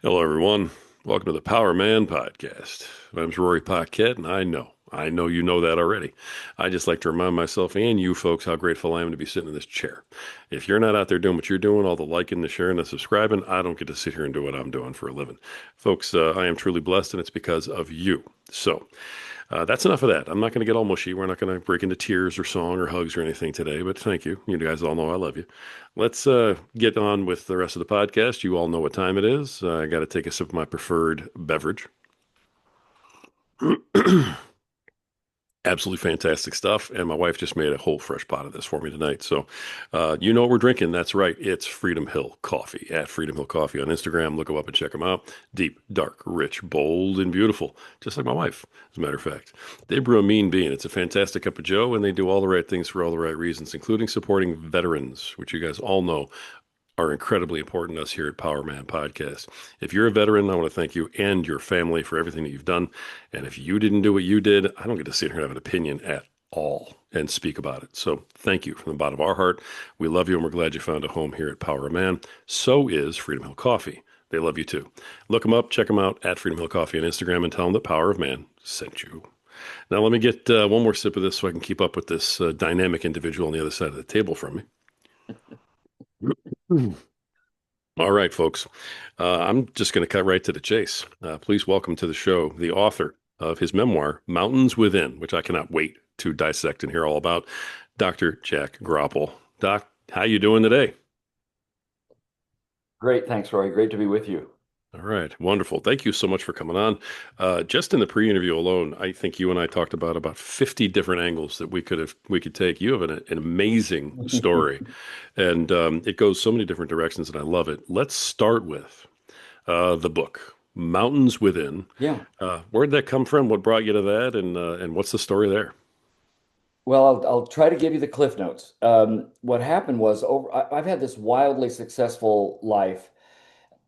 Hello, everyone. Welcome to the Power Man Podcast. My name's Rory Paquette, and I know you know that already. I just like to remind myself and you folks how grateful I am to be sitting in this chair. If you're not out there doing what you're doing, all the liking, the sharing, the subscribing, I don't get to sit here and do what I'm doing for a living. Folks, I am truly blessed, and it's because of you. That's enough of that. I'm not going to get all mushy. We're not going to break into tears or song or hugs or anything today, but thank you. You guys all know I love you. Let's get on with the rest of the podcast. You all know what time it is. I got to take a sip of my preferred beverage. Absolutely fantastic stuff. And my wife just made a whole fresh pot of this for me tonight. You know what we're drinking. That's right. It's Freedom Hill Coffee at Freedom Hill Coffee on Instagram. Look them up and check them out. Deep, dark, rich, bold, and beautiful. Just like my wife, as a matter of fact. They brew a mean bean. It's a fantastic cup of joe, and they do all the right things for all the right reasons, including supporting veterans, which you guys all know are incredibly important to us here at Power Man Podcast. If you're a veteran, I want to thank you and your family for everything that you've done. And if you didn't do what you did, I don't get to sit here and have an opinion at all and speak about it. So thank you from the bottom of our heart. We love you and we're glad you found a home here at Power Man. So is Freedom Hill Coffee. They love you too. Look them up, check them out at Freedom Hill Coffee on Instagram and tell them that Power of Man sent you. Now, let me get one more sip of this so I can keep up with this dynamic individual on the other side of the table from me. All right, folks. I'm just going to cut right to the chase. Please welcome to the show the author of his memoir, Mountains Within, which I cannot wait to dissect and hear all about, Dr. Jack Groppel. Doc, how you doing today? Great. Thanks, Roy. Great to be with you. All right, wonderful. Thank you so much for coming on. Just in the pre-interview alone, I think you and I talked about 50 different angles that we could take. You have an amazing story, and it goes so many different directions, and I love it. Let's start with the book, Mountains Within. Yeah. Where'd that come from? What brought you to that? And what's the story there? Well, I'll try to give you the cliff notes. What happened was I've had this wildly successful life,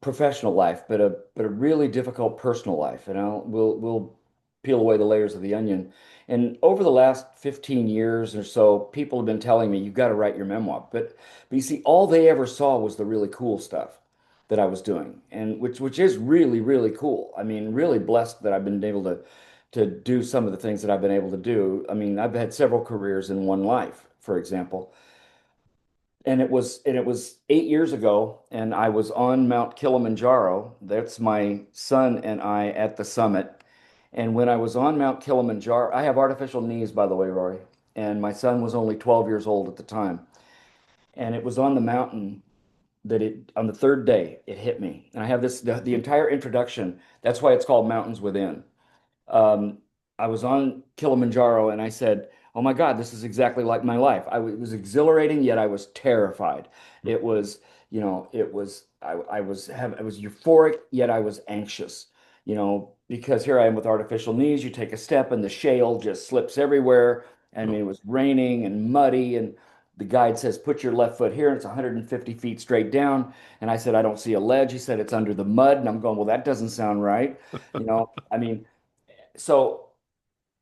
professional life, but a really difficult personal life. And we'll peel away the layers of the onion. And over the last 15 years or so, people have been telling me you've got to write your memoir. But you see, all they ever saw was the really cool stuff that I was doing, and which is really, really cool. I mean, really blessed that I've been able to do some of the things that I've been able to do. I mean, I've had several careers in one life, for example. And it was 8 years ago, and I was on Mount Kilimanjaro. That's my son and I at the summit. And when I was on Mount Kilimanjaro, I have artificial knees, by the way, Rory, and my son was only 12 years old at the time. And it was on the mountain that it on the third day it hit me. And I have the entire introduction. That's why it's called Mountains Within. um, I was on Kilimanjaro and I said, "Oh my God, this is exactly like my life." It was exhilarating, yet I was terrified. It was, I was euphoric, yet I was anxious, because here I am with artificial knees. You take a step and the shale just slips everywhere. I mean, Oh, it was raining and muddy, and the guide says, "Put your left foot here," and it's 150 feet straight down. And I said, "I don't see a ledge." He said, "It's under the mud." And I'm going, "Well, that doesn't sound right." I mean, so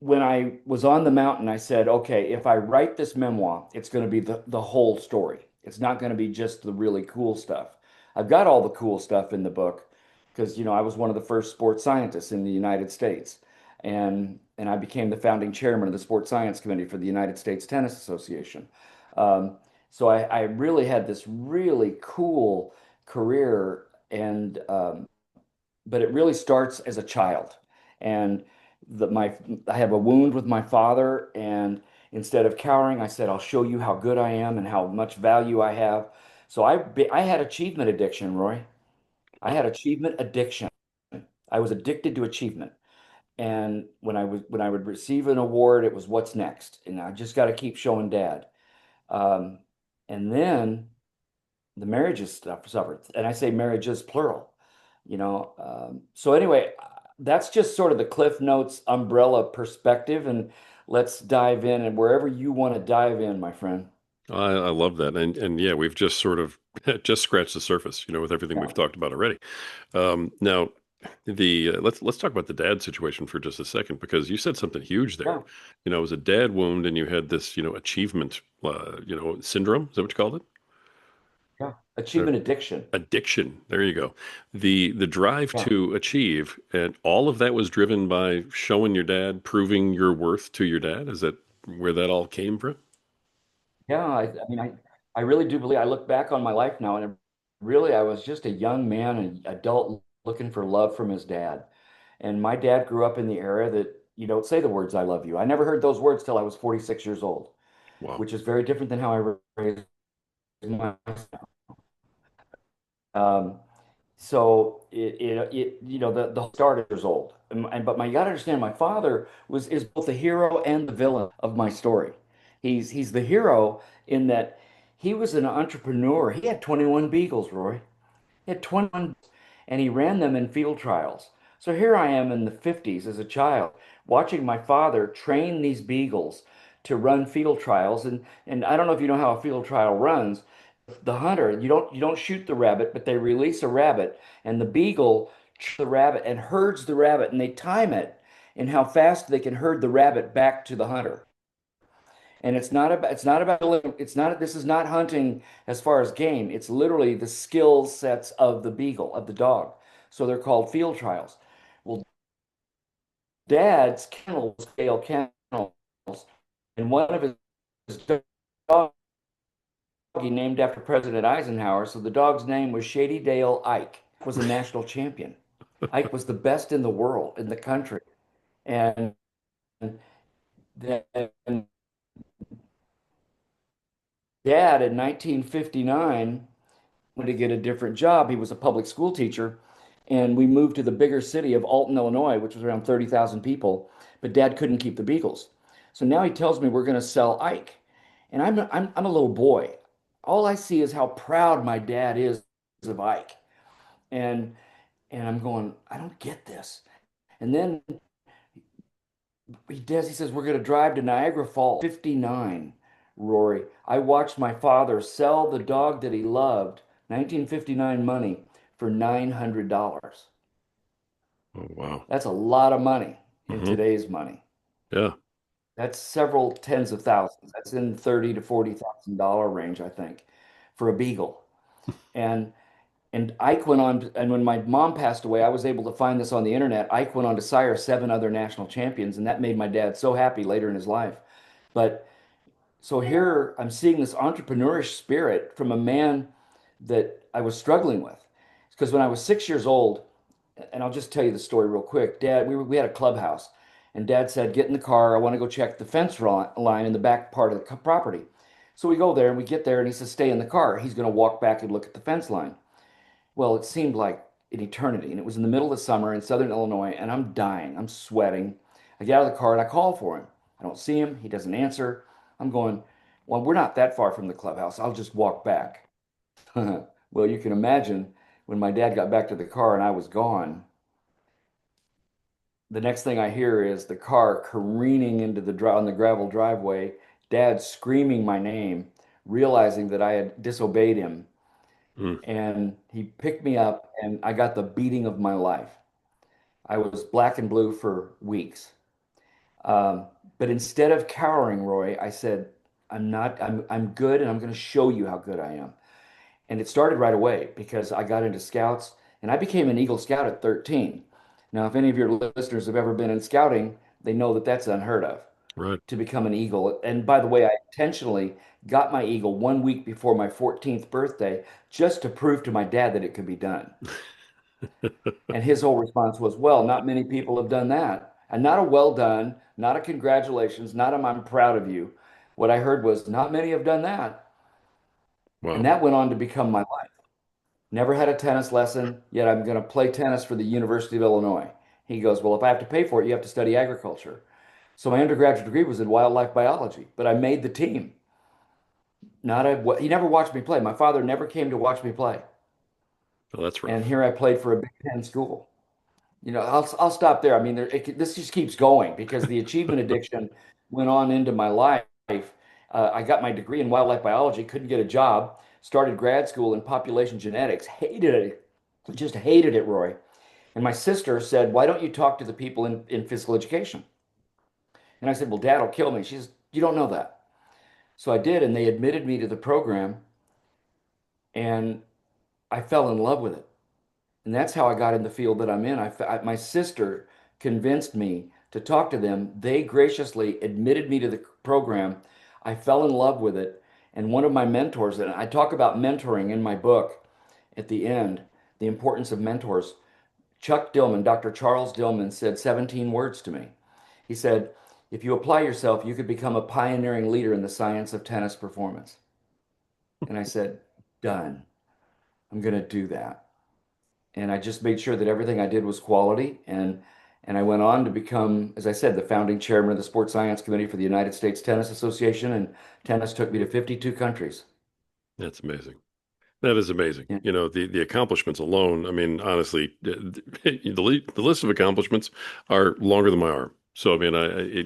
when I was on the mountain, I said, okay, if I write this memoir, it's going to be the whole story. It's not going to be just the really cool stuff. I've got all the cool stuff in the book because, I was one of the first sports scientists in the United States. And I became the founding chairman of the Sports Science Committee for the United States Tennis Association. Um, so I really had this really cool career, and but it really starts as a child. And my I have a wound with my father, and instead of cowering, I said, "I'll show you how good I am and how much value I have." So I had achievement addiction, Roy. I wow. had achievement addiction. I was addicted to achievement. And when I would receive an award, it was what's next, and I just got to keep showing dad. Um, and then the marriages stuff suffered, and I say marriages plural. So anyway, that's just sort of the Cliff Notes umbrella perspective, and let's dive in, and wherever you want to dive in, my friend. I love that. And yeah, we've just sort of just scratched the surface, with everything Yeah, we've talked about already. Now, the let's talk about the dad situation for just a second because you said something huge there. yeah, It was a dad wound, and you had this, achievement, syndrome. Is that what you called it? yeah. Achievement addiction. Addiction. There you go. The drive Yeah. to achieve, and all of that was driven by showing your dad, proving your worth to your dad. Is that where that all came from? Yeah, I mean, I really do believe I look back on my life now, and really, I was just a young man, an adult looking for love from his dad. And my dad grew up in the era that you don't say the words "I love you." I never heard those words till I was 46 years old, Wow. which is very different than how I raised my. Um, so the whole start is old, but you got to understand, my father is both the hero and the villain of my story. He's the hero in that he was an entrepreneur. He had 21 beagles, Roy. He had 21, and he ran them in field trials. So here I am in the 50s as a child, watching my father train these beagles to run field trials. And I don't know if you know how a field trial runs. The hunter, you don't shoot the rabbit, but they release a rabbit, and the beagle the rabbit and herds the rabbit, and they time it in how fast they can herd the rabbit back to the hunter. And it's not this is not hunting as far as game. It's literally the skill sets of the beagle, of the dog. So they're called field trials. Well, Dad's kennels, scale kennels, and one of his dog he named after President Eisenhower. So the dog's name was Shady Dale Ike, was a national champion. Ike was the best in the world, in the country. And then Dad in 1959 wanted to get a different job. He was a public school teacher, and we moved to the bigger city of Alton, Illinois, which was around 30,000 people. But Dad couldn't keep the Beagles, so now he tells me we're going to sell Ike, and I'm a little boy. All I see is how proud my dad is of Ike, and I'm going, I don't get this. And then he says we're going to drive to Niagara Falls. 59, Rory. I watched my father sell the dog that he loved, 1959 money, for $900. Oh, wow. That's a lot of money in Hmm. today's money. Yeah. That's several tens of thousands. That's in 30 to $40,000 range, I think, for a beagle. And Ike went on, and when my mom passed away, I was able to find this on the internet. Ike went on to sire seven other national champions, and that made my dad so happy later in his life. But so here I'm seeing this entrepreneurish spirit from a man that I was struggling with. Because when I was 6 years old, and I'll just tell you the story real quick. We had a clubhouse, and Dad said, "Get in the car. I want to go check the line in the back part of the property." So we go there and we get there, and he says, "Stay in the car." He's going to walk back and look at the fence line. Well, it seemed like an eternity, and it was in the middle of the summer in Southern Illinois, and I'm dying. I'm sweating. I get out of the car and I call for him. I don't see him. He doesn't answer. I'm going, well, we're not that far from the clubhouse. I'll just walk back. Well, you can imagine when my dad got back to the car and I was gone, the next thing I hear is the car careening into on the gravel driveway, Dad screaming my name, realizing that I had disobeyed him. Mm. And he picked me up, and I got the beating of my life. I was black and blue for weeks. Um, but instead of cowering, Roy, I said, I'm not, I'm good, and I'm going to show you how good I am. And it started right away because I got into scouts, and I became an Eagle Scout at 13. Now, if any of your listeners have ever been in scouting, they know that that's unheard of Right. to become an Eagle. And by the way, I intentionally got my Eagle 1 week before my 14th birthday just to prove to my dad that it could be done. And his whole response was, well, not many people have done that. And not a well done, not a congratulations, not a I'm proud of you. What I heard was, not many have done that. And Wow. that went on to become my life. Never had a tennis lesson, yet I'm going to play tennis for the University of Illinois. He goes, well, if I have to pay for it, you have to study agriculture. So my undergraduate degree was in wildlife biology, but I made the team. He never watched me play. My father never came to watch me play. Well, that's And rough. here I played for a Big Ten school. I'll stop there. I mean, this just keeps going because the achievement addiction went on into my life. I got my degree in wildlife biology, couldn't get a job, started grad school in population genetics, hated it, just hated it, Roy. And my sister said, "Why don't you talk to the people in physical education?" And I said, "Well, Dad will kill me." She says, "You don't know that." So I did, and they admitted me to the program. And I fell in love with it. And that's how I got in the field that I'm in. My sister convinced me to talk to them. They graciously admitted me to the program. I fell in love with it. And one of my mentors, and I talk about mentoring in my book at the end, the importance of mentors. Chuck Dillman, Dr. Charles Dillman, said 17 words to me. He said, if you apply yourself, you could become a pioneering leader in the science of tennis performance. And I said, done. I'm going to do that. And I just made sure that everything I did was quality. And I went on to become, as I said, the founding chairman of the Sports Science Committee for the United States Tennis Association. And tennis took me to 52 countries. That's amazing. That is amazing. Yeah. The accomplishments alone. I mean, honestly, the list of accomplishments are longer than my arm. So, I mean,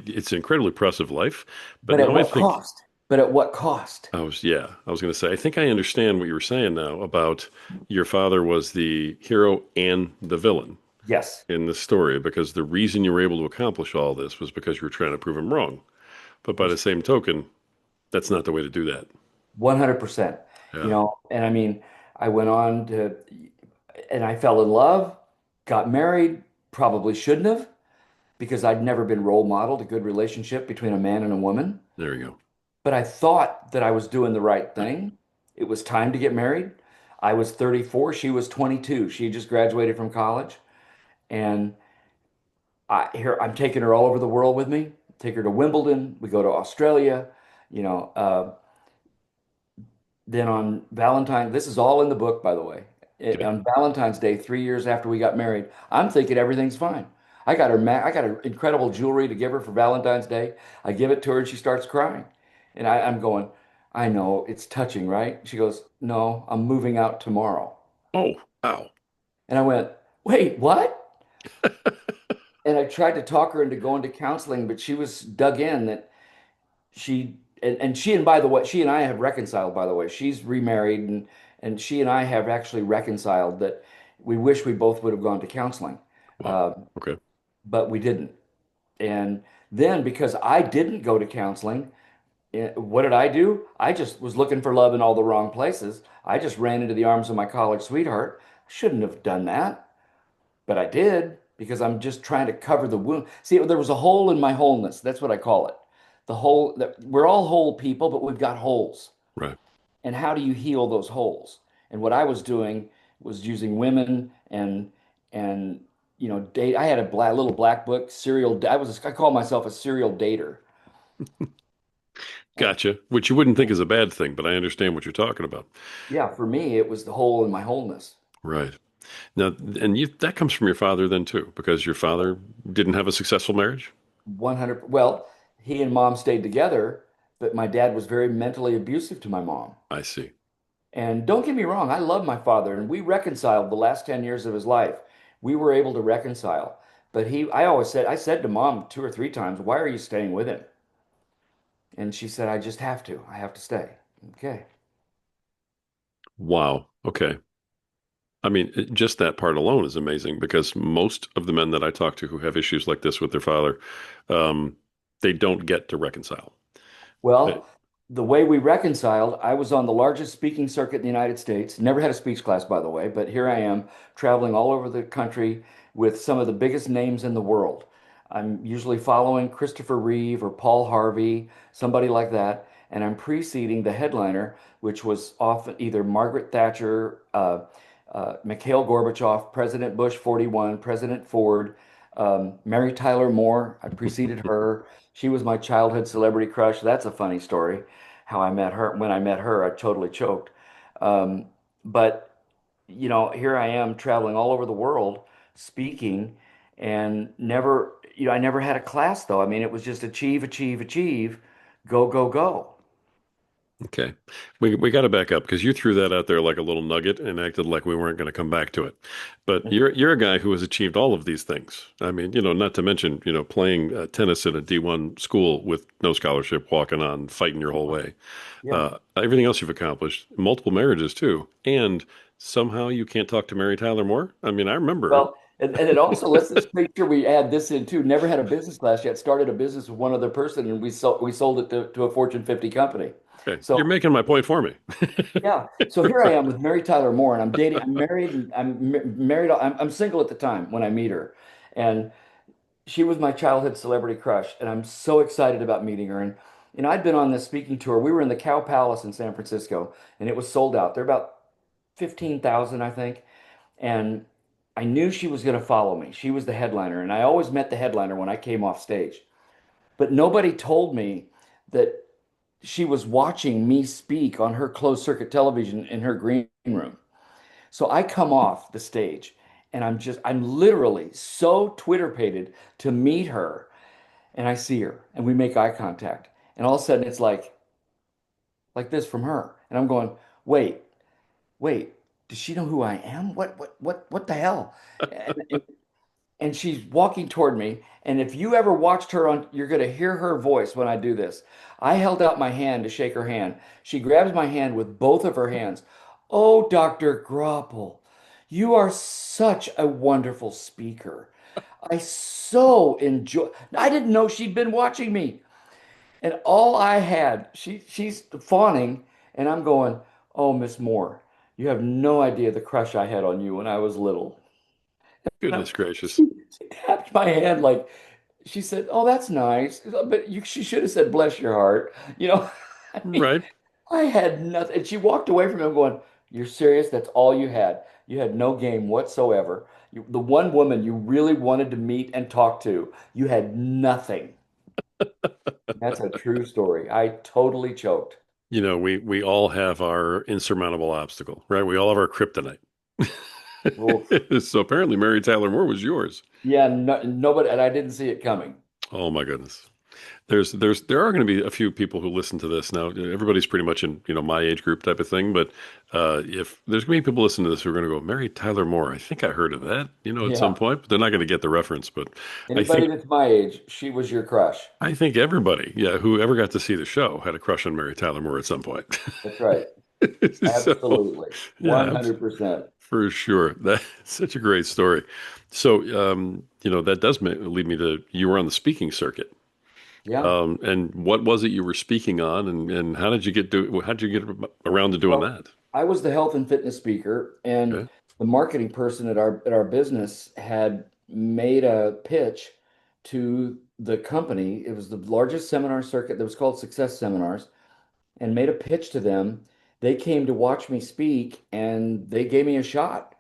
it's an incredibly impressive life. But But at now I what think cost? But at what cost? I was going to say, I think I understand what you were saying now about your father was the hero and the villain Yes, in the story because the reason you were able to accomplish all this was because you were trying to prove him wrong. But by the same token, that's not the way to do that. 100%. Yeah, And I mean, I went on to, and I fell in love, got married, probably shouldn't have, because I'd never been role modeled a good relationship between a man and a woman. there you But I thought that I was doing the right thing. It was time to get married. I was 34, she was 22. She just graduated from college. And I'm taking her all over the world with me. Take her to Wimbledon. We go to Australia. You know, uh, then on Valentine, this is all in the book, by the way. go. On Valentine's Day, 3 years after we got married, I'm thinking everything's fine. I got her incredible jewelry to give her for Valentine's Day. I give it to her and she starts crying. And I'm going, I know it's touching, right? She goes, no, I'm moving out tomorrow. Oh, wow. And I went, wait, what? And I tried to talk her into going to counseling, but she was dug in that and she and by the way, she and I have reconciled, by the way. She's remarried and she and I have actually reconciled that we wish we both would have gone to counseling. Wow. Uh, Okay. but we didn't. And then because I didn't go to counseling, what did I do? I just was looking for love in all the wrong places. I just ran into the arms of my college sweetheart. Shouldn't have done that, but I did because I'm just trying to cover the wound. See, there was a hole in my wholeness. That's what I call it. The hole that we're all whole people, but we've got holes. Right. And how do you heal those holes? And what I was doing was using women and date. I had a little black book, I call myself a serial dater. And Gotcha. Which you wouldn't think is a bad thing, but I understand what you're talking about. yeah, for me, it was the hole in my wholeness. Right. Now, and that comes from your father then too, because your father didn't have a successful marriage? 100. Well, he and mom stayed together, but my dad was very mentally abusive to my mom. I see. And don't get me wrong, I love my father, and we reconciled the last 10 years of his life. We were able to reconcile. But I said to mom two or three times, why are you staying with him? And she said, I just have to. I have to stay. Okay. Wow. Okay. I mean, just that part alone is amazing because most of the men that I talk to who have issues like this with their father, um, they don't get to reconcile. Uh, Well, the way we reconciled, I was on the largest speaking circuit in the United States. Never had a speech class, by the way, but here I am traveling all over the country with some of the biggest names in the world. I'm usually following Christopher Reeve or Paul Harvey, somebody like that, and I'm preceding the headliner, which was often either Margaret Thatcher, Mikhail Gorbachev, President Bush 41, President Ford, Mary Tyler Moore. I preceded her. She was my childhood celebrity crush. That's a funny story. How I met her. When I met her, I totally choked. Um, but here I am traveling all over the world speaking and I never had a class though. I mean, it was just achieve, achieve, achieve, go, go, go. Okay. We got to back up because you threw that out there like a little nugget and acted like we weren't going to come back to it. But you're a guy who has achieved all of these things. I mean, not to mention, playing tennis at a D1 school with no scholarship, walking on, fighting your whole way. Yeah. Everything else you've accomplished, multiple marriages too, and somehow you can't talk to Mary Tyler Moore. I mean, I remember her. Well, And it also, let's just make sure we add this in too. Never had a business class yet. Started a business with one other person, and we sold it to a Fortune 50 company. Okay, So you're making my point for me. yeah. So here I am with Mary Tyler Moore, and I'm dating. I'm married, and married. I'm single at the time when I meet her, and she was my childhood celebrity crush, and I'm so excited about meeting her. And I'd been on this speaking tour. We were in the Cow Palace in San Francisco, and it was sold out. There are about 15,000, I think. And I knew she was going to follow me. She was the headliner, and I always met the headliner when I came off stage. But nobody told me that she was watching me speak on her closed circuit television in her green room. So I come off the stage and I'm literally so Twitter pated to meet her. And I see her and we make eye contact. And all of a sudden it's like this from her. And I'm going, wait, wait, does she know who I am? What the hell? And she's walking toward me. And if you ever watched her on, you're going to hear her voice when I do this. I held out my hand to shake her hand. She grabs my hand with both of her hands. Oh, Dr. Groppel, you are such a wonderful speaker. I so enjoy. I didn't know she'd been watching me. And all I had, she's fawning, and I'm going, oh, Miss Moore, you have no idea the crush I had on you when I was little. Goodness gracious. She tapped my hand like she said, "Oh, that's nice," but she should have said, "Bless your heart." I mean, Right. I had nothing, and she walked away from him going, "You're serious? That's all you had? You had no game whatsoever. The one woman you really wanted to meet and talk to, you had nothing." That's a true story. I totally choked. We all have our insurmountable obstacle, right? We all have our kryptonite. Oof. So apparently Mary Tyler Moore was yours. Yeah, no, nobody, and I didn't see it coming. Oh my goodness. There are going to be a few people who listen to this now. Everybody's pretty much in, my age group type of thing. But if there's going to be people listening to this who are going to go, Mary Tyler Moore, I think I heard of that, at some Yeah. point, but they're not going to get the reference. But I Anybody think that's my age, she was your crush. I think everybody, yeah, who ever got to see the show had a crush on Mary Tyler Moore at some point. That's right. So, Absolutely. yeah, 100%. for sure. That's such a great story. So, that does lead me to you were on the speaking circuit. Yeah. And what was it you were speaking on, and how did you get around to doing Well, that? I was the health and fitness speaker, and Okay. the marketing person at our business had made a pitch to the company. It was the largest seminar circuit that was called Success Seminars, and made a pitch to them. They came to watch me speak, and they gave me a shot.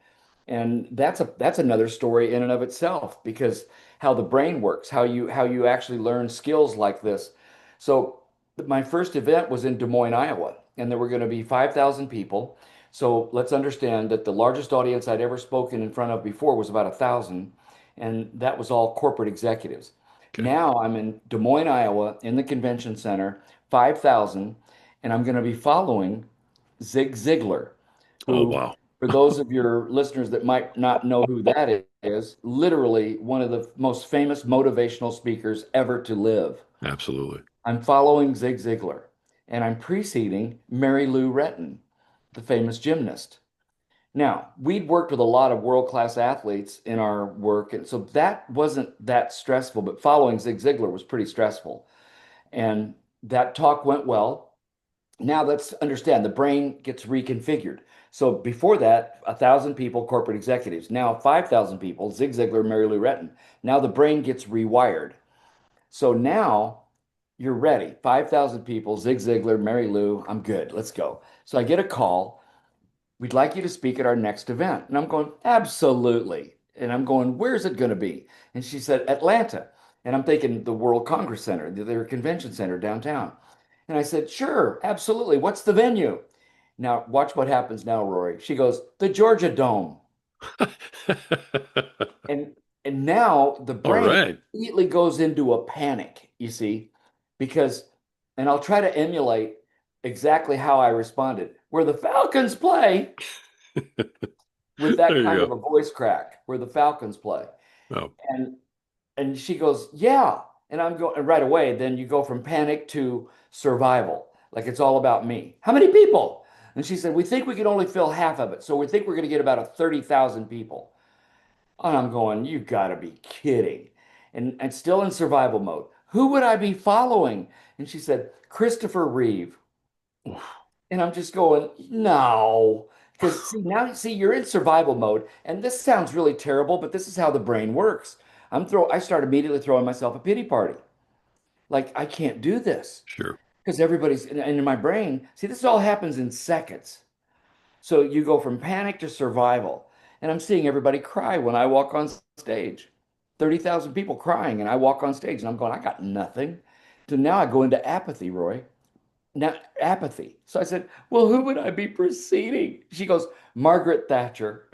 And that's another story in and of itself because how the brain works, how you actually learn skills like this. So my first event was in Des Moines, Iowa, and there were going to be 5,000 people. So let's understand that the largest audience I'd ever spoken in front of before was about 1,000, and that was all corporate executives. Okay. Now I'm in Des Moines, Iowa, in the convention center, 5,000, and I'm going to be following Zig Ziglar, Oh, who, wow. for those of your listeners that might not know who that is, literally one of the most famous motivational speakers ever to live. Absolutely. I'm following Zig Ziglar, and I'm preceding Mary Lou Retton, the famous gymnast. Now, we'd worked with a lot of world-class athletes in our work, and so that wasn't that stressful, but following Zig Ziglar was pretty stressful. And that talk went well. Now let's understand the brain gets reconfigured. So before that, 1,000 people, corporate executives. Now 5,000 people, Zig Ziglar, Mary Lou Retton. Now the brain gets rewired. So now you're ready. 5,000 people, Zig Ziglar, Mary Lou. I'm good. Let's go. So I get a call. We'd like you to speak at our next event. And I'm going, absolutely. And I'm going, where's it going to be? And she said, Atlanta. And I'm thinking the World Congress Center, their convention center downtown. And I said, sure, absolutely. What's the venue? Now, watch what happens now, Rory. She goes, the Georgia Dome. And and now the All brain right. immediately goes into a panic, you see, because, and I'll try to emulate exactly how I responded. Where the Falcons play, with that There you kind of go. a voice crack, where the Falcons play. Oh, And and she goes, yeah. And I'm going, and right away, then you go from panic to survival. Like it's all about me. How many people? And she said, we think we can only fill half of it. So we think we're going to get about 30,000 people. And I'm going, you gotta be kidding. And still in survival mode. Who would I be following? And she said, Christopher Reeve. Oof. And I'm just going, no. Because see, you're in survival mode, and this sounds really terrible, but this is how the brain works. I start immediately throwing myself a pity party. Like, I can't do this Sure. because and in my brain, see, this all happens in seconds. So you go from panic to survival. And I'm seeing everybody cry when I walk on stage. 30,000 people crying, and I walk on stage and I'm going, I got nothing. So now I go into apathy, Roy. Now, apathy. So I said, well, who would I be preceding? She goes, Margaret Thatcher,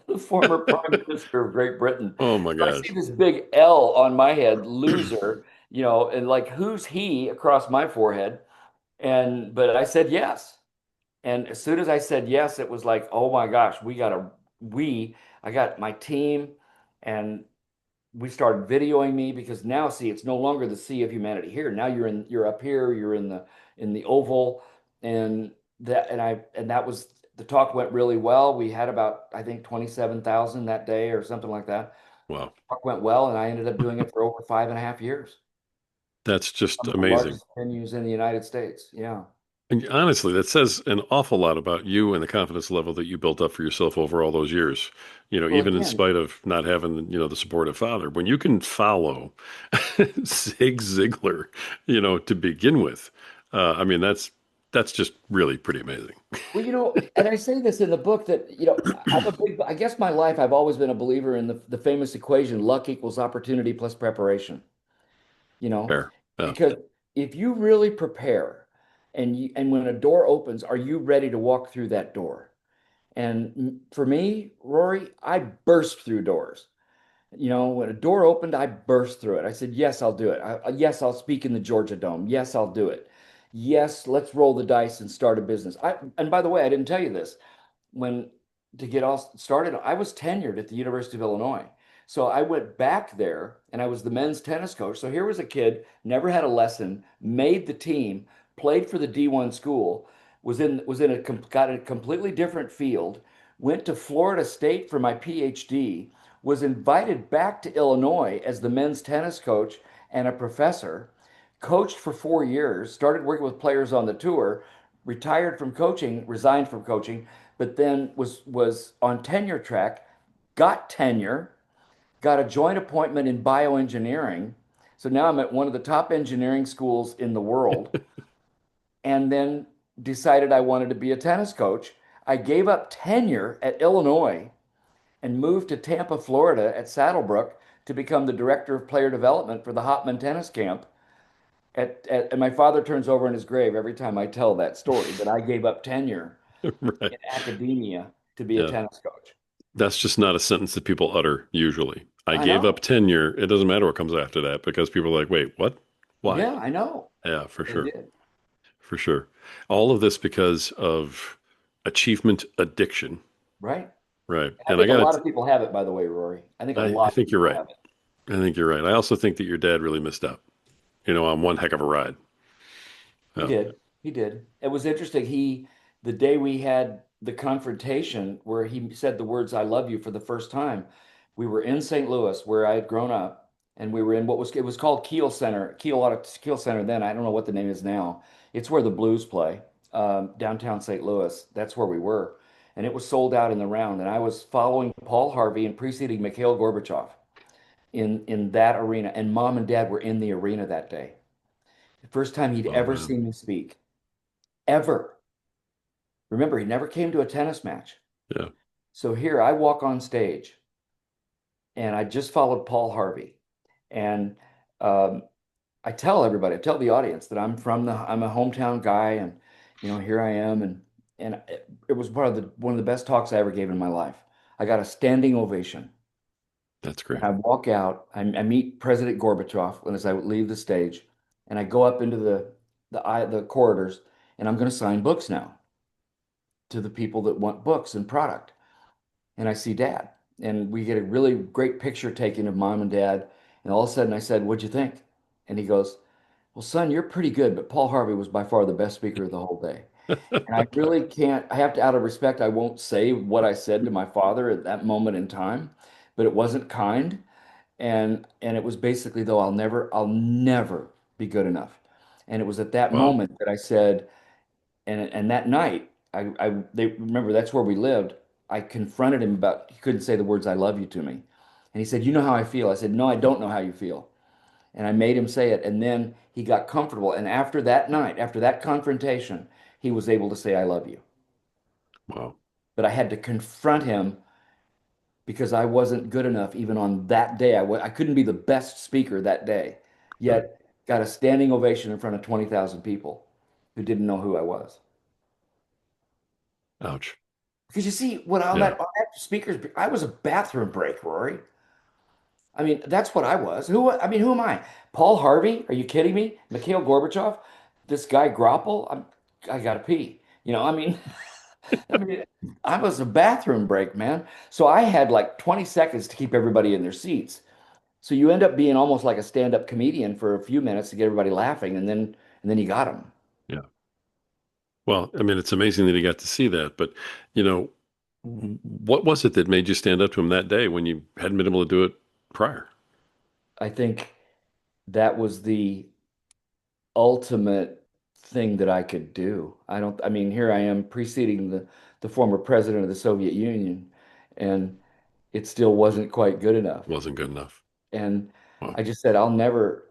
the former Prime Minister of Great Britain. Oh my So I see gosh. this big L on my head, loser, and like, who's he across my forehead? But I said yes. And as soon as I said yes, it was like, oh my gosh, I got my team and we started videoing me because now see, it's no longer the sea of humanity here. Now you're up here, you're in the oval and that was the talk went really well. We had about, I think, 27,000 that day or something like that. Wow. Talk went well and I ended up doing it for over 5.5 years. That's just Some of the amazing. largest venues in the United States. Yeah. And honestly, that says an awful lot about you and the confidence level that you built up for yourself over all those years. Well, Even in again, spite of not having, the supportive father, when you can follow Zig Ziglar, to begin with, I mean, that's just really pretty amazing. well, and I say this in the book that, I guess my life, I've always been a believer in the famous equation, luck equals opportunity plus preparation, you know, Fair. Yeah. because if you really prepare and when a door opens, are you ready to walk through that door? And for me, Rory, I burst through doors. When a door opened, I burst through it. I said, yes, I'll do it. Yes, I'll speak in the Georgia Dome. Yes, I'll do it. Yes, let's roll the dice and start a business. And by the way, I didn't tell you this when to get all started, I was tenured at the University of Illinois. So I went back there and I was the men's tennis coach. So here was a kid, never had a lesson, made the team, played for the D1 school, got a completely different field, went to Florida State for my PhD, was invited back to Illinois as the men's tennis coach and a professor, coached for 4 years, started working with players on the tour, retired from coaching, resigned from coaching, but then was on tenure track, got tenure, got a joint appointment in bioengineering. So now I'm at one of the top engineering schools in the world, and then decided I wanted to be a tennis coach. I gave up tenure at Illinois and moved to Tampa, Florida at Saddlebrook to become the director of player development for the Hopman Tennis Camp. And my father turns over in his grave every time I tell that story, that I gave up tenure Right. in academia to be a Yeah. tennis coach. That's just not a sentence that people utter usually. I I gave up know. tenure. It doesn't matter what comes after that because people are like, wait, what? Why? Yeah, I know. Yeah, for They sure. did. For sure. All of this because of achievement addiction. Right. Right. I And think a lot of people have it, by the way, Rory. I think a I lot of think you're people right. have it. I think you're right. I also think that your dad really missed out, on one heck of a ride. He Yeah. did. He did. It was interesting. The day we had the confrontation where he said the words, I love you for the first time, we were in St. Louis where I had grown up, and we were in it was called Kiel Center then. I don't know what the name is now. It's where the Blues play, downtown St. Louis. That's where we were. And it was sold out in the round. And I was following Paul Harvey and preceding Mikhail Gorbachev in that arena. And mom and dad were in the arena that day. The first time he'd Oh ever man. seen me speak, ever. Remember, he never came to a tennis match. Yeah. So here I walk on stage and I just followed Paul Harvey. And um, I tell the audience that I'm a hometown guy and, here I am. And it was one of the best talks I ever gave in my life. I got a standing ovation. That's And great. I walk out, I meet President Gorbachev when as I leave the stage, and I go up into the corridors, and I'm going to sign books now to the people that want books and product. And I see dad, and we get a really great picture taken of mom and dad. And all of a sudden I said, what'd you think? And he goes, well, son, you're pretty good, but Paul Harvey was by far the best speaker of the whole day. And I really can't, I have to, out of respect, I won't say what I said to my father at that moment in time, but it wasn't kind. And it was basically, though, I'll never be good enough. And it was at that Wow. moment that I said, and that night, they remember that's where we lived. I confronted him about he couldn't say the words "I love you" to me, and he said, "You know how I feel." I said, "No, I don't know how you feel." And I made him say it, and then he got comfortable. And after that night, after that confrontation, he was able to say "I love you." Wow. But I had to confront him because I wasn't good enough even on that day. I couldn't be the best speaker that day, Yeah. yet got a standing ovation in front of 20,000 people who didn't know who I was. Ouch. Because you see, what Yeah. all that speakers, I was a bathroom break, Rory. I mean, that's what I was. Who am I? Paul Harvey? Are you kidding me? Mikhail Gorbachev? This guy Groppel? I gotta pee. I mean, I was a bathroom break, man. So I had like 20 seconds to keep everybody in their seats. So you end up being almost like a stand-up comedian for a few minutes to get everybody laughing, and then you got them. Yeah. Well, I mean, it's amazing that he got to see that, but you know, what was it that made you stand up to him that day when you hadn't been able to do it prior? I think that was the ultimate thing that I could do. I mean, here I am preceding the former president of the Soviet Union, and it still wasn't quite good enough. Wasn't good enough. And Well, I just said, I'll never,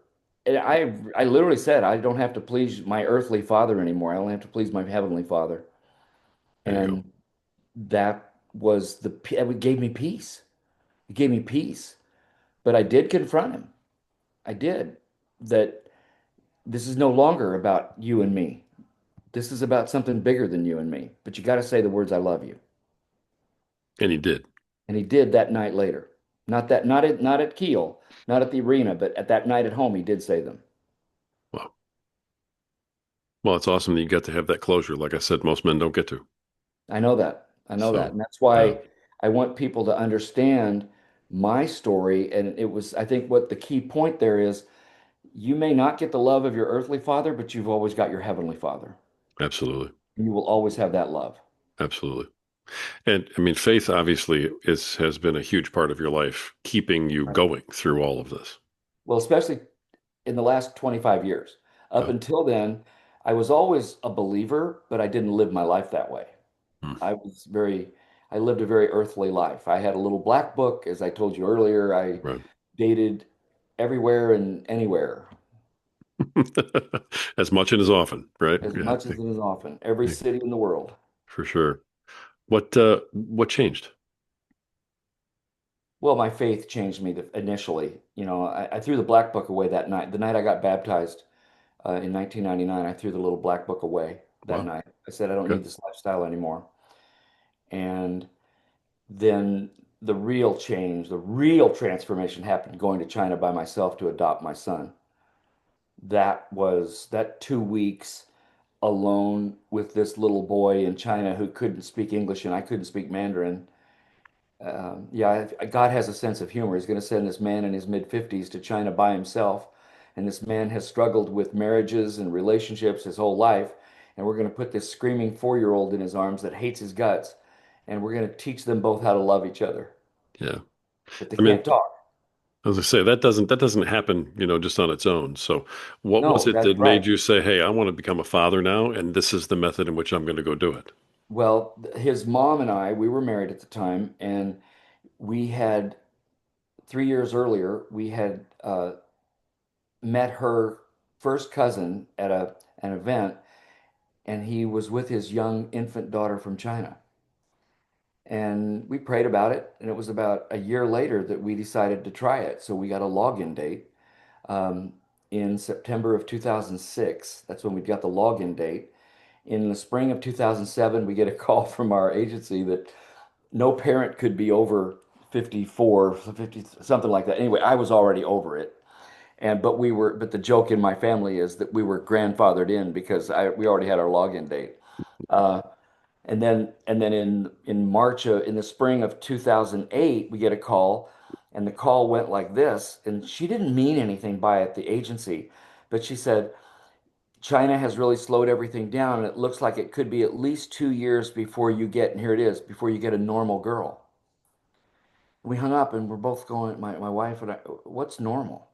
and I literally said, I don't have to please my earthly father anymore. I only have to please my heavenly father. there you go. And that was it gave me peace. It gave me peace. But I did confront him. I did that this is no longer about you and me. This is about something bigger than you and me. But you got to say the words "I love you," And he did. and he did that night later. Not at Kiel, not at the arena, but at that night at home, he did say them. Well, well, it's awesome that you got to have that closure. Like I said, most men don't get to. I know that. I know that, So, and that's uh, why I want people to understand my story. And it was, I think, what the key point there is: you may not get the love of your earthly father, but you've always got your heavenly father. absolutely, You will always have that love. absolutely. And I mean, faith obviously is has been a huge part of your life, keeping you Right. going through all of this. Well, especially in the last 25 years. Up Uh, until then, I was always a believer, but I didn't live my life that way. hmm, I was very, I lived a very earthly life. I had a little black book, as I told you earlier. I right. dated everywhere and anywhere, As much and as often, right? as Yeah, much as it is often, every yeah, city in the world. for sure. What changed? Well, my faith changed me initially. I threw the black book away that night. The night I got baptized in 1999, I threw the little black book away that Wow. night. I said, I don't need Okay. this lifestyle anymore. And then the real change, the real transformation happened going to China by myself to adopt my son. That was that 2 weeks alone with this little boy in China who couldn't speak English and I couldn't speak Mandarin. Yeah, God has a sense of humor. He's going to send this man in his mid 50s to China by himself. And this man has struggled with marriages and relationships his whole life. And we're going to put this screaming 4-year-old in his arms that hates his guts. And we're going to teach them both how to love each other. Yeah. But they I mean, can't talk. as I say, that doesn't happen, just on its own. So, what was No, it that's that made right. you say, "Hey, I want to become a father now, and this is the method in which I'm going to go do it"? Well, his mom and I, we were married at the time, and we had 3 years earlier, we had met her first cousin at an event, and he was with his young infant daughter from China. And we prayed about it, and it was about a year later that we decided to try it. So we got a login date um, in September of 2006. That's when we got the login date. In the spring of 2007, we get a call from our agency that no parent could be over 54, 50, something like that. Anyway, I was already over it. But the joke in my family is that we were grandfathered in because we already had our login date. Uh, and then in March in the spring of 2008, we get a call, and the call went like this. And she didn't mean anything by it, the agency, but she said, China has really slowed everything down, and it looks like it could be at least 2 years before you get, and here it is, before you get a normal girl. We hung up and we're both going, my wife and I, what's normal?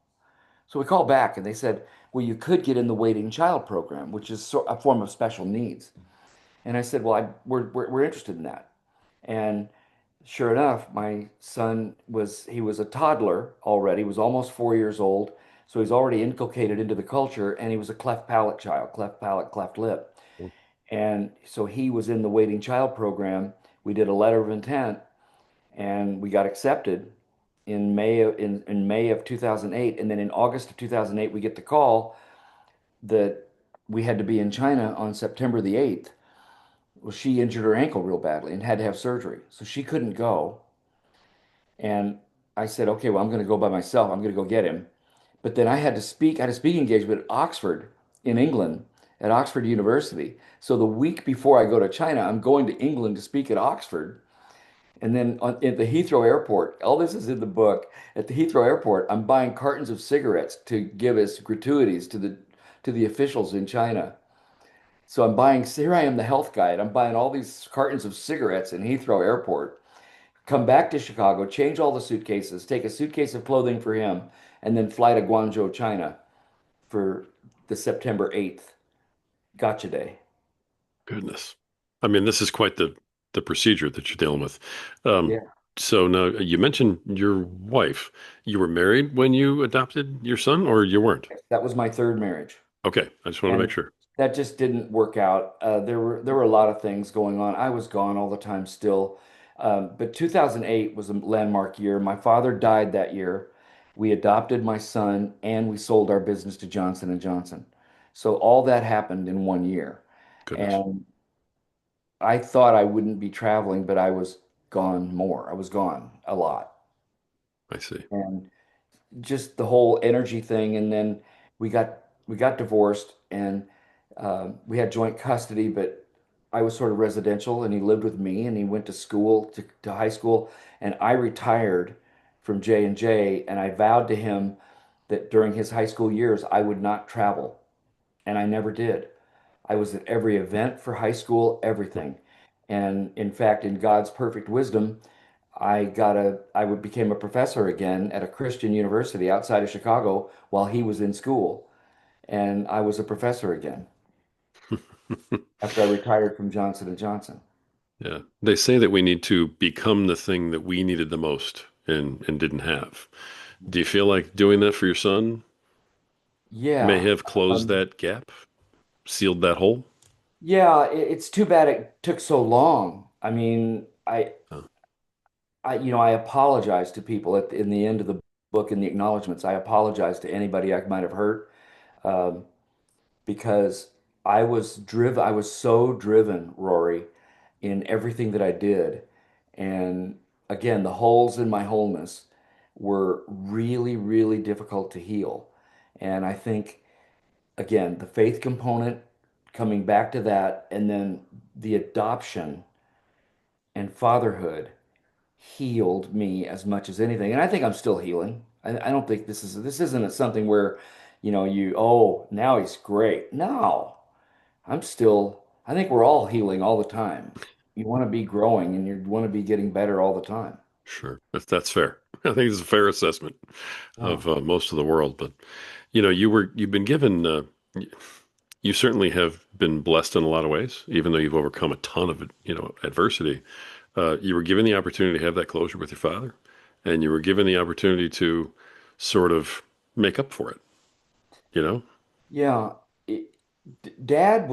So we called back and they said, well, you could get in the waiting child program, which is a form of special needs. And I said, well, we're interested in that. And sure enough, my son he was a toddler already, was almost 4 years old. So he's already inculcated into the culture, and he was a cleft palate child, cleft palate, cleft lip. And so he was in the waiting child program. We did a letter of intent and we got accepted in May of 2008. And then in August of 2008, we get the call that we had to be in China on September the 8th. Well, she injured her ankle real badly and had to have surgery. So she couldn't go. And I said, okay, well, I'm going to go by myself. I'm going to go get him. But then I had a speaking engagement at Oxford in England at Oxford University. So the week before I go to China, I'm going to England to speak at Oxford. And then at the Heathrow Airport, all this is in the book. At the Heathrow Airport, I'm buying cartons of cigarettes to give as gratuities to the officials in China. So I'm buying, here I am, the health guide. I'm buying all these cartons of cigarettes in Heathrow Airport, come back to Chicago, change all the suitcases, take a suitcase of clothing for him, and then fly to Guangzhou, China for the September 8th Gotcha Day. Goodness. I mean, this is quite the procedure that you're dealing with. Um, Yeah, so now you mentioned your wife. You were married when you adopted your son, or you weren't? that was my third marriage. Okay, I just want to make And sure. that just didn't work out. There were a lot of things going on. I was gone all the time still. But 2008 was a landmark year. My father died that year. We adopted my son and we sold our business to Johnson and Johnson. So all that happened in 1 year. Goodness, And I thought I wouldn't be traveling, but I was gone more. I was gone a lot. I see. And just the whole energy thing. And then we got divorced, and we had joint custody, but I was sort of residential, and he lived with me, and he went to school to high school, and I retired from J&J, and I vowed to him that during his high school years I would not travel, and I never did. I was at every event for high school, everything. And in fact, in God's perfect wisdom, became a professor again at a Christian university outside of Chicago while he was in school. And I was a professor again after I retired from Johnson and Johnson. Yeah, they say that we need to become the thing that we needed the most and didn't have. Do you feel like doing that for your son may Yeah. have closed Um, that gap, sealed that hole? yeah, it's too bad it took so long. I mean, Uh, I apologize to people in the end of the book in the acknowledgments. I apologize to anybody I might have hurt. Um, because I was so driven, Rory, in everything that I did. And again, the holes in my wholeness were really, really difficult to heal. And I think, again, the faith component, coming back to that, and then the adoption and fatherhood healed me as much as anything. And I think I'm still healing. I don't think this isn't something where, oh, now he's great. No, I think we're all healing all the time. You want to be growing and you want to be getting better all the time. sure, that's fair. I think it's a fair assessment Yeah. of most of the world. But you've been given. You certainly have been blessed in a lot of ways, even though you've overcome a ton of adversity. You were given the opportunity to have that closure with your father, and you were given the opportunity to sort of make up for it. You know, Yeah. It- Dad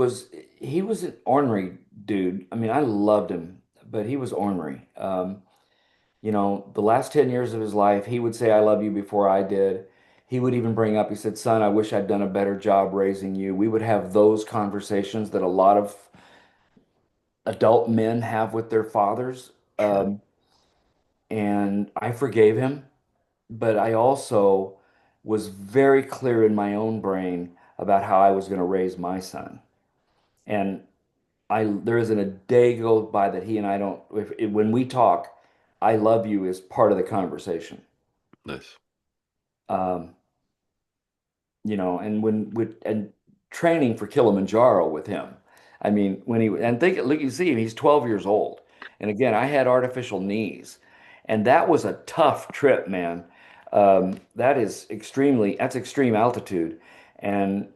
he was an ornery dude. I mean, I loved him, but he was ornery. The last 10 years of his life, he would say, I love you before I did. He would even bring up, he said, son, I wish I'd done a better job raising you. We would have those conversations that a lot of adult men have with their fathers. sure, And I forgave him, but I also was very clear in my own brain about how I was going to raise my son. And there isn't a day goes by that he and I don't, when we talk, I love you is part of the conversation. nice. Um, and when, and training for Kilimanjaro with him. I mean, when he and think look, you see him, he's 12 years old. And again, I had artificial knees, and that was a tough trip, man. That's extreme altitude, and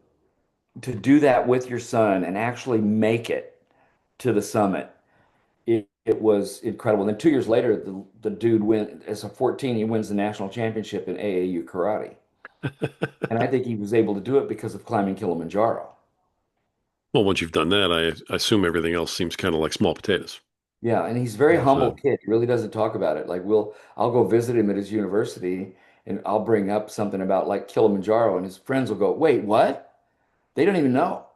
to do that with your son and actually make it to the summit, it was incredible. Then 2 years later, the dude went as a 14, he wins the national championship in AAU karate. And I think he was able to do it because of climbing Kilimanjaro. Well, once you've done that, I assume everything else seems kind of like small potatoes. Yeah, and he's a very It's, humble kid. He really doesn't talk about it. Like I'll go visit him at his university and I'll bring up something about like Kilimanjaro and his friends will go, "Wait, what?" They don't even know.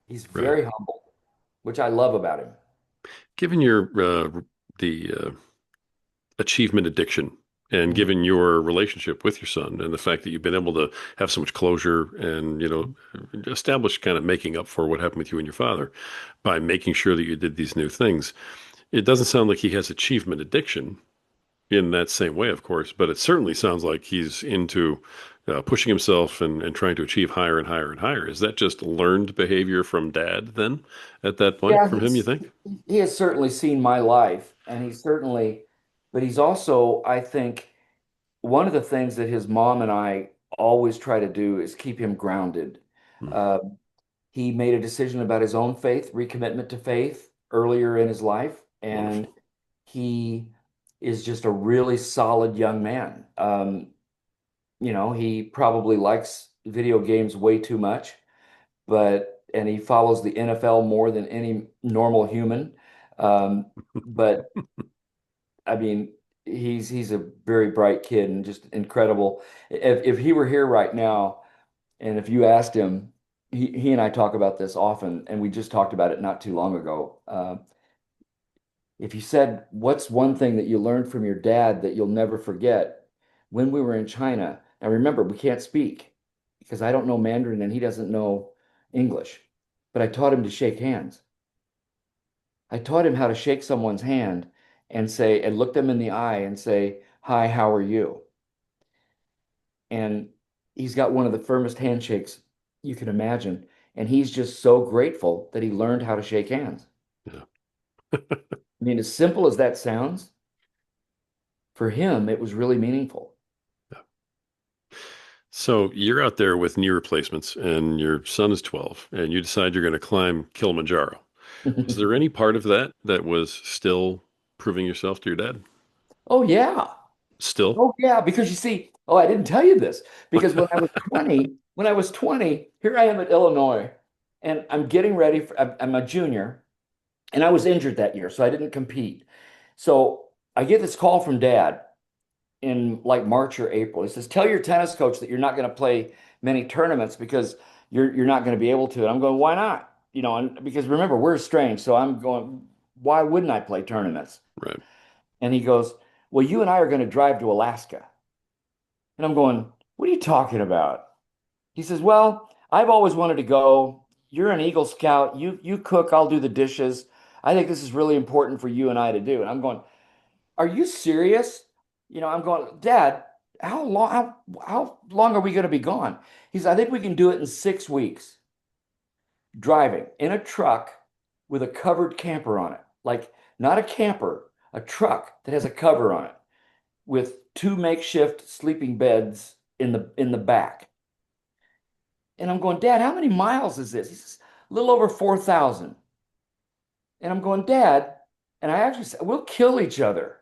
He's right. very humble, which I love about him. Given your the achievement addiction and Mhm. given your relationship with your son and the fact that you've been able to have so much closure and, establish kind of making up for what happened with you and your father by making sure that you did these new things, it doesn't sound like he has achievement addiction in that same way, of course, but it certainly sounds like he's into pushing himself and trying to achieve higher and higher and higher. Is that just learned behavior from dad then at that point Yeah, from him, you think? he has certainly seen my life, and but he's also, I think, one of the things that his mom and I always try to do is keep him grounded. Hmm, Uh, he made a decision about his own faith, recommitment to faith earlier in his life, and wonderful. he is just a really solid young man. He probably likes video games way too much, and he follows the NFL more than any normal human. Um, but I mean, he's a very bright kid and just incredible. If he were here right now, and if you asked him, he and I talk about this often, and we just talked about it not too long ago. If you said, "What's one thing that you learned from your dad that you'll never forget?" When we were in China, now remember, we can't speak because I don't know Mandarin and he doesn't know English, but I taught him to shake hands. I taught him how to shake someone's hand and look them in the eye and say, "Hi, how are you?" And he's got one of the firmest handshakes you can imagine. And he's just so grateful that he learned how to shake hands. Yeah. I mean, as simple as that sounds, for him, it was really meaningful. So you're out there with knee replacements, and your son is 12, and you decide you're going to climb Kilimanjaro. Was there any part of that that was still proving yourself to your dad? Oh, yeah. Still? Oh, yeah. Because you see, I didn't tell you this. Because when I was 20, here I am at Illinois, and I'm getting ready I'm a junior, and I was injured that year, so I didn't compete. So I get this call from dad in like March or April. He says, "Tell your tennis coach that you're not going to play many tournaments because you're not going to be able to." And I'm going, "Why not?" And because remember, we're estranged, so I'm going, "Why wouldn't I play tournaments?" Right. And he goes, "Well, you and I are going to drive to Alaska." And I'm going, "What are you talking about?" He says, "Well, I've always wanted to go. You're an Eagle Scout. You cook, I'll do the dishes. I think this is really important for you and I to do." And I'm going, "Are you serious?" I'm going, "Dad, how long are we going to be gone?" He says, "I think we can do it in 6 weeks driving in a truck with a covered camper on it. Like not a camper, a truck that has a cover on it with two makeshift sleeping beds in the back." And I'm going, "Dad, how many miles is this?" He says, "A little over 4,000." And I'm going, "Dad," and I actually said, "We'll kill each other."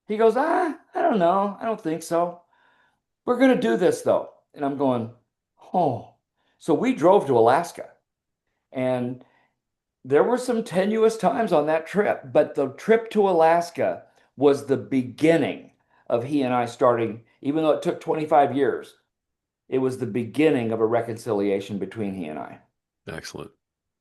He goes, "I don't know. I don't think so. We're going to do this though." And I'm going, "Oh." So we drove to Alaska, and there were some tenuous times on that trip, but the trip to Alaska was the beginning of he and I starting, even though it took 25 years, it was the beginning of a reconciliation between he and I. Excellent.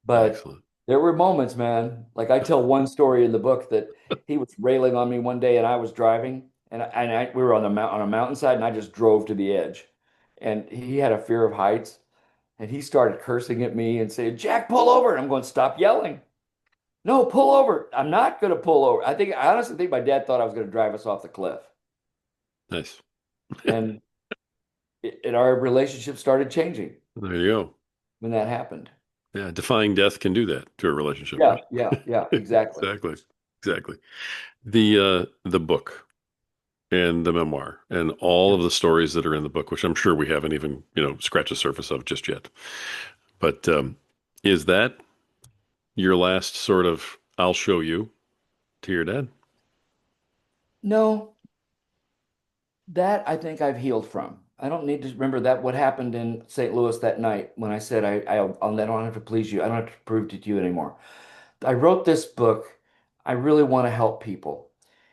But Excellent. there were moments, man. Like I tell one story in the book that he was railing on me one day and I was driving we were on a mountainside and I just drove to the edge. And he had a fear of heights and he started cursing at me and saying, "Jack, pull over." And I'm going, "Stop yelling." "No, pull over." "I'm not going to pull over." I honestly think my dad thought I was going to drive us off the cliff. Nice. And our relationship started changing. There you go. when that happened. Yeah, defying death can do that to a relationship, Yeah, right? yeah, yeah, exactly. Exactly. Exactly. The book and the memoir and all of Yes. the stories that are in the book, which I'm sure we haven't even, scratched the surface of just yet. But is that your last sort of I'll show you to your dad? No, that I think I've healed from. I don't need to remember that what happened in St. Louis that night when I said I don't have to please you. I don't have to prove it to you anymore. I wrote this book. I really want to help people.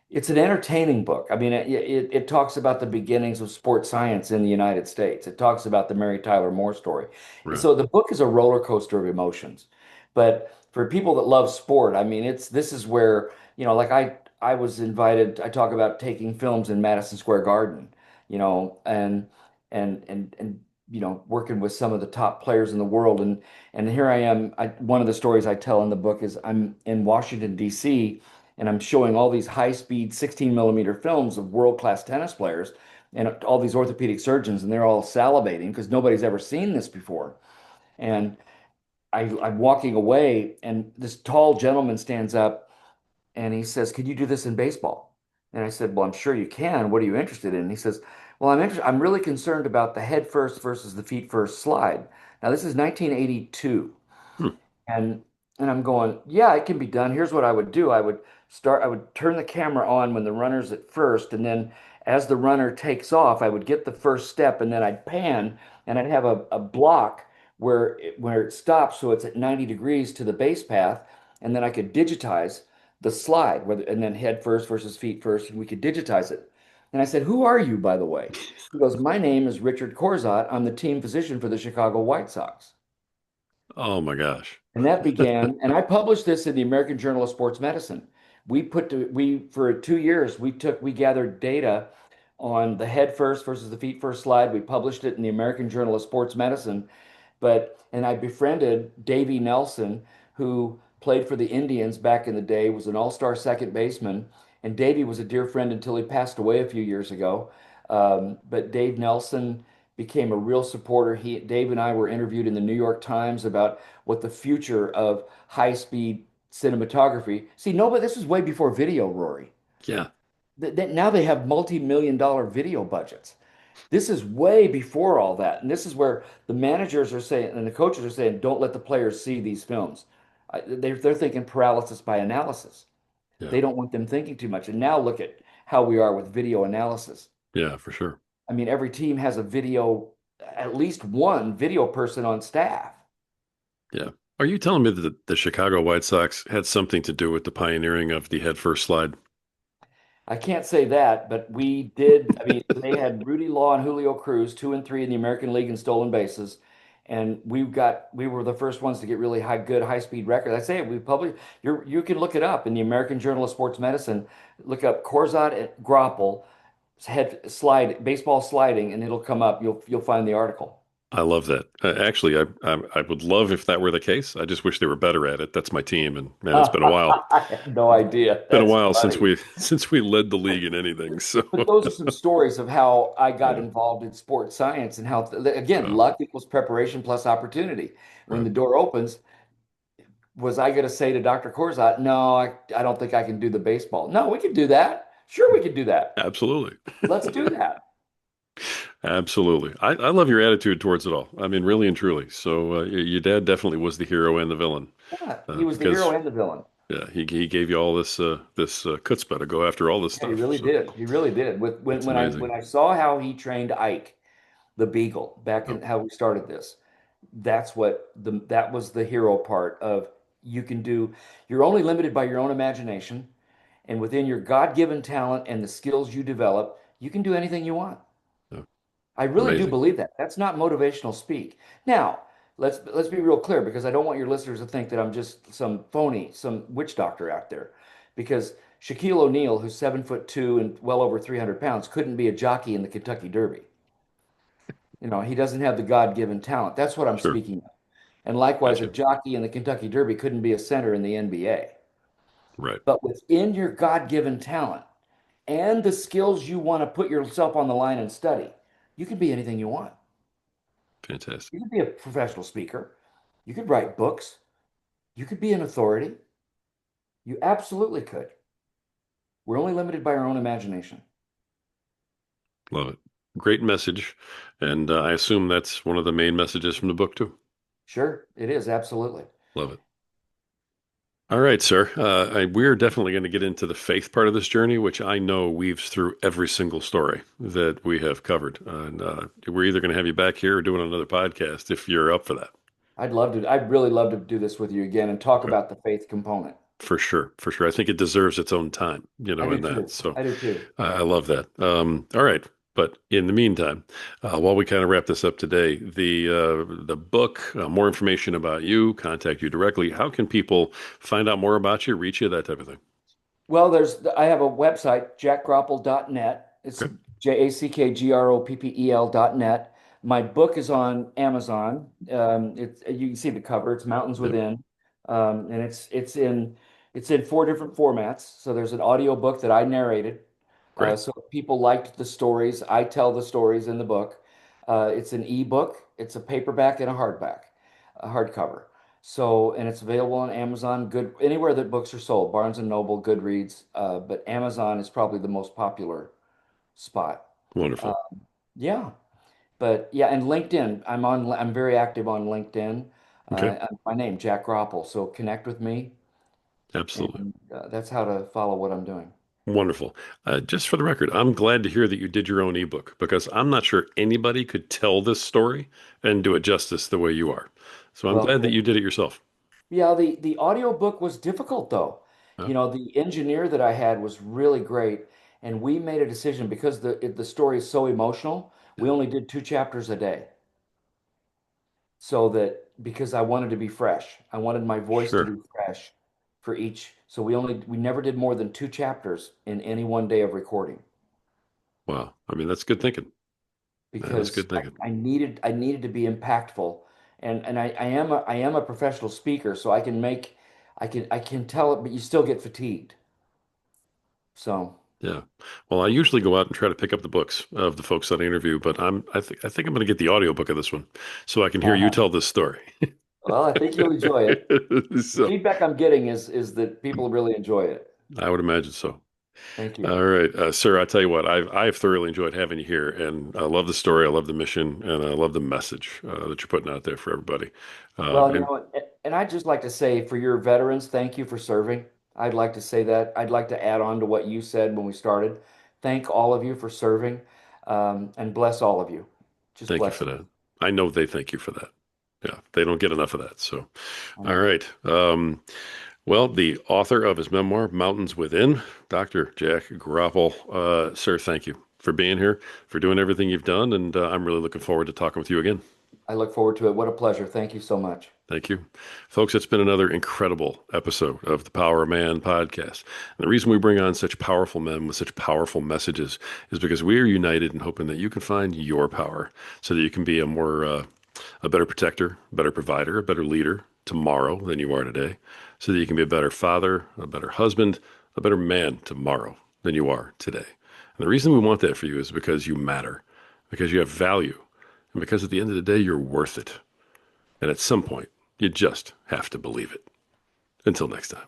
It's an entertaining book. I mean, it talks about the beginnings of sports science in the United States. It talks about the Mary Tyler Moore story. And Right. so the book is a roller coaster of emotions. But for people that love sport, I mean, this is where, like I was invited, I talk about taking films in Madison Square Garden, you know, and working with some of the top players in the world. And here I am. One of the stories I tell in the book is I'm in Washington, D.C., and I'm showing all these high-speed 16 millimeter films of world-class tennis players and all these orthopedic surgeons, and they're all salivating because nobody's ever seen this before. And I'm walking away, and this tall gentleman stands up and he says, "Could you do this in baseball?" And I said, "Well, I'm sure you can. What are you interested in?" And he says, "Well, I'm really concerned about the head first versus the feet first slide." Now, this is 1982. Hmm. And I'm going, yeah, it can be done. Here's what I would do. I would turn the camera on when the runner's at first, and then as the runner takes off, I would get the first step and then I'd pan and I'd have a block where it stops so it's at 90 degrees to the base path, and then I could digitize the slide, and then head first versus feet first, and we could digitize it. And I said, "Who are you, by the way?" He goes, "My name is Richard Corzot. I'm the team physician for the Chicago White Sox." Oh my gosh. And that began, and I published this in the American Journal of Sports Medicine. For 2 years, we gathered data on the head first versus the feet first slide. We published it in the American Journal of Sports Medicine. And I befriended Davey Nelson, who played for the Indians back in the day, was an all-star second baseman. And Davey was a dear friend until he passed away a few years ago. But Dave Nelson became a real supporter. Dave and I were interviewed in the New York Times about what the future of high-speed cinematography. See, nobody, this was way before video, Rory. Yeah. Now they have multi-million dollar video budgets. This is way before all that. And this is where the managers are saying, and the coaches are saying, don't let the players see these films. They're thinking paralysis by analysis. Yeah. They don't want them thinking too much. And now look at how we are with video analysis. Yeah, for sure. I mean, every team has at least one video person on staff. Yeah. Are you telling me that the Chicago White Sox had something to do with the pioneering of the head first slide? I can't say that, but we did. I mean, they had Rudy Law and Julio Cruz, 2 and 3 in the American League in stolen bases, and we were the first ones to get really good high speed records. I say it. We published. You can look it up in the American Journal of Sports Medicine. Look up Corzot and Groppel baseball sliding, and it'll come up. You'll find the article. I love that. Actually, I would love if that were the case. I just wish they were better at it. That's my team, and man, it's been a while. I have no idea. Been a That's while since funny. we led the league in anything. So, But those are some stories of how I got yeah. involved in sports science and how, again, Oh, luck equals preparation plus opportunity. When right. the door opens, was I going to say to Dr. Corzot, no, I don't think I can do the baseball? No, we can do that. Sure, we can do that. Absolutely. Let's do that. Absolutely. I love your attitude towards it all. I mean, really and truly. So, your dad definitely was the hero and the villain, Yeah, he was the hero because and the villain. yeah, he gave you all this chutzpah to go after all this Yeah, he stuff. really So did. He really did. it's amazing. When I saw how he trained Ike, the Beagle, back Oh, in how we started this, that was the hero part of you can do. You're only limited by your own imagination, and within your God-given talent and the skills you develop, you can do anything you want. oh, I really do amazing. believe that. That's not motivational speak. Now, let's be real clear, because I don't want your listeners to think that I'm just some phony, some witch doctor out there. Because Shaquille O'Neal, who's 7'2" and well over 300 pounds, couldn't be a jockey in the Kentucky Derby. He doesn't have the God-given talent. That's what I'm Sure. speaking of. And likewise, a Gotcha. jockey in the Kentucky Derby couldn't be a center in the NBA. Right. But within your God-given talent and the skills you want to put yourself on the line and study, you can be anything you want. Fantastic. You can be a professional speaker. You could write books. You could be an authority. You absolutely could. We're only limited by our own imagination. Love it. Great message. And I assume that's one of the main messages from the book, too. Sure, it is. Absolutely. Love it. All right, sir. We're definitely going to get into the faith part of this journey, which I know weaves through every single story that we have covered. And we're either going to have you back here or doing another podcast if you're up for that. I'd love to. I'd really love to do this with you again and talk Okay. about the faith component. For sure. For sure. I think it deserves its own time, I do in that. too. So I do too. I love that. All right. But in the meantime, while we kind of wrap this up today, the book, more information about you, contact you directly. How can people find out more about you, reach you, that type of thing? Well, I have a website, jackgroppel.net. It's Okay. JACKGROPPEL.net. My book is on Amazon. You can see the cover. It's Mountains Yep. Within, and it's in four different formats. So there's an audio book that I narrated. Great. So if people liked the stories, I tell the stories in the book. It's an ebook. It's a paperback and a hardcover. So, and it's available on Amazon, good anywhere that books are sold, Barnes and Noble, Goodreads, but Amazon is probably the most popular spot. Uh, Wonderful. yeah, but yeah, and LinkedIn. I'm very active on LinkedIn. Okay. My name, Jack Groppel. So connect with me, Absolutely. and that's how to follow what I'm doing. Wonderful. Just for the record, I'm glad to hear that you did your own ebook because I'm not sure anybody could tell this story and do it justice the way you are. So I'm Well, glad that you did it yourself. yeah, the audio book was difficult though. Yeah. You know, the engineer that I had was really great, and we made a decision because the story is so emotional. We Yeah. only did two chapters a day, so that because I wanted to be fresh, I wanted my voice to Sure. be fresh for each. So we never did more than two chapters in any one day of recording Wow. I mean, that's good thinking. That is because good thinking. I needed to be impactful, and I am a professional speaker, so I can tell it, but you still get fatigued. So, Yeah. Well, I usually go out and try to pick up the books of the folks that I interview, but I think I'm going to get the audiobook of this one so I can hear you uh, tell this story. well, I think you'll enjoy it. The So feedback I'm getting is that people really enjoy it. I would imagine so. Thank you. All right, sir, I tell you what, I've thoroughly enjoyed having you here, and I love the story, I love the mission, and I love the message that you're putting out there for everybody. Well, And and I'd just like to say for your veterans, thank you for serving. I'd like to say that. I'd like to add on to what you said when we started. Thank all of you for serving, and bless all of you. Just thank you for bless that. I know they thank you for that. Yeah, they don't get enough of that. So, all you. right. Well, the author of his memoir, Mountains Within, Dr. Jack Groppel. Sir, thank you for being here, for doing everything you've done, and I'm really looking forward to talking with you again. I look forward to it. What a pleasure. Thank you so much. Thank you. Folks, it's been another incredible episode of the Power of Man podcast. And the reason we bring on such powerful men with such powerful messages is because we are united in hoping that you can find your power so that you can be a better protector, a better provider, a better leader tomorrow than you are today, so that you can be a better father, a better husband, a better man tomorrow than you are today. And the reason we want that for you is because you matter, because you have value, and because at the end of the day, you're worth it. And at some point, you just have to believe it. Until next time.